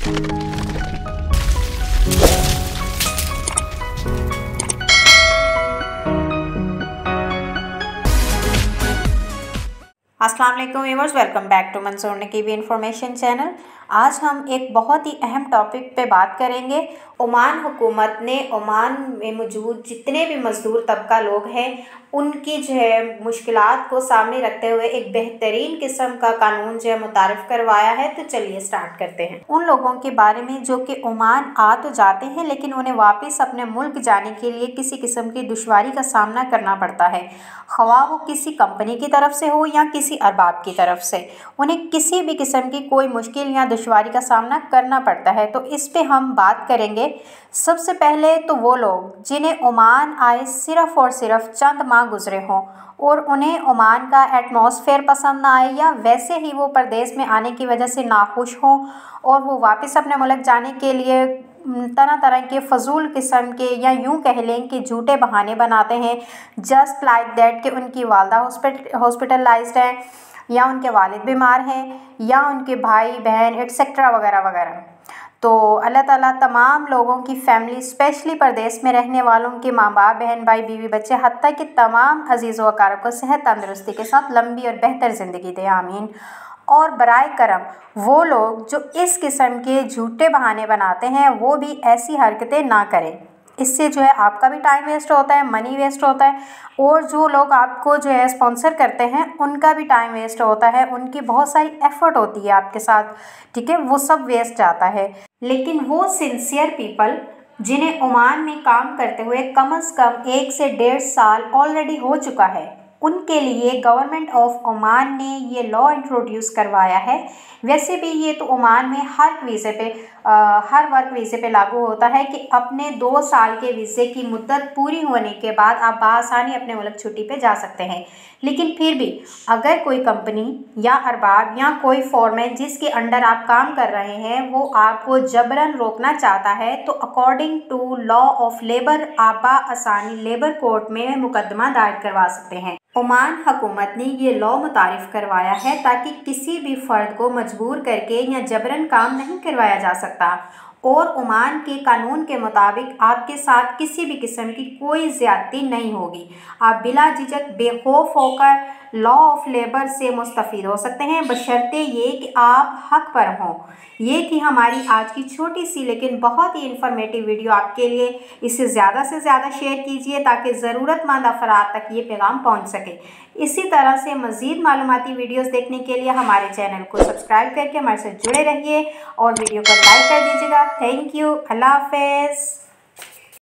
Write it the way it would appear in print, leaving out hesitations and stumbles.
अस्सलाम वालेकुम viewers, welcome back to Mansoor Naqibi information channel. आज हम एक बहुत ही अहम टॉपिक पे बात करेंगे। ओमान हुकूमत ने ओमान में मौजूद जितने भी मज़दूर तबका लोग हैं उनकी जो है मुश्किलात को सामने रखते हुए एक बेहतरीन किस्म का कानून जो है मुतारिफ़ करवाया है। तो चलिए स्टार्ट करते हैं। उन लोगों के बारे में जो कि ओमान आ तो जाते हैं लेकिन उन्हें वापस अपने मुल्क जाने के लिए किसी किस्म की दुश्वारी का सामना करना पड़ता है, ख्वाह वो किसी कंपनी की तरफ से हो या किसी अरबाब की तरफ से। उन्हें किसी भी किस्म की कोई मुश्किल या दुश्वारी का सामना करना पड़ता है। तो इस पे हम बात करेंगे। सबसे पहले तो वो लोग जिन्हें ओमान आए सिर्फ़ और सिर्फ चंद माह गुजरे हों और उन्हें ओमान का एटमॉस्फेयर पसंद ना आए या वैसे ही वो परदेश में आने की वजह से नाखुश हों और वो वापस अपने मुल्क जाने के लिए तरह तरह के फजूल किस्म के या यूँ कह लें कि झूठे बहाने बनाते हैं, जस्ट लाइक दैट कि उनकी वालदा हॉस्पिटलाइज्ड है या उनके वालिद बीमार हैं या उनके भाई बहन एट्सेट्रा वगैरह वगैरह। तो अल्लाह ताला तमाम लोगों की फैमिली, स्पेशली परदेश में रहने वालों के माँ बाप, बहन भाई, बीवी बच्चे, हत्ता कि तमाम अजीज़ व अकारों को सेहत तंदुरुस्ती के साथ लंबी और बेहतर ज़िंदगी दे, आमीन। और बराए करम वो लोग जो इस किस्म के झूठे बहाने बनाते हैं वो भी ऐसी हरकतें ना करें। इससे जो है आपका भी टाइम वेस्ट होता है, मनी वेस्ट होता है और जो लोग आपको जो है स्पॉन्सर करते हैं उनका भी टाइम वेस्ट होता है, उनकी बहुत सारी एफ़र्ट होती है आपके साथ, ठीक है, वो सब वेस्ट जाता है। लेकिन वो सिंसियर पीपल जिन्हें ओमान में काम करते हुए कम से कम 1 से 1.5 साल ऑलरेडी हो चुका है, उनके लिए गवर्नमेंट ऑफ ओमान ने ये लॉ इंट्रोड्यूस करवाया है। वैसे भी ये तो ओमान में हर वर्क वीज़े पे लागू होता है कि अपने 2 साल के वीज़े की मुद्दत पूरी होने के बाद आप बासानी अपने मुल्क छुट्टी पे जा सकते हैं। लेकिन फिर भी अगर कोई कंपनी या अरबाब या कोई फॉर्मेट जिसके अंडर आप काम कर रहे हैं वो आपको जबरन रोकना चाहता है तो according to law of labour आप आसानी लेबर कोर्ट में मुकदमा दायर करवा सकते हैं। ओमान हुकूमत ने ये लॉ मुतारिफ़ करवाया है ताकि किसी भी फ़र्द को मजबूर करके या जबरन काम नहीं करवाया जा सकता और ओमान के कानून के मुताबिक आपके साथ किसी भी किस्म की कोई ज़्यादती नहीं होगी। आप बिला झिझक बेखौफ होकर लॉ ऑफ लेबर से मुस्तफ़ीद हो सकते हैं, बशर्ते ये कि आप हक पर हों। ये थी हमारी आज की छोटी सी लेकिन बहुत ही इंफॉर्मेटिव वीडियो आपके लिए। इसे ज़्यादा से ज़्यादा शेयर कीजिए ताकि ज़रूरतमंद अफराद तक ये पैगाम पहुँच सके। इसी तरह से मज़ीद मालूमाती वीडियोस देखने के लिए हमारे चैनल को सब्सक्राइब करके हमारे साथ जुड़े रहिए और वीडियो को लाइक कर दीजिएगा। थैंक यू, अल्लाह हाफ़िज़।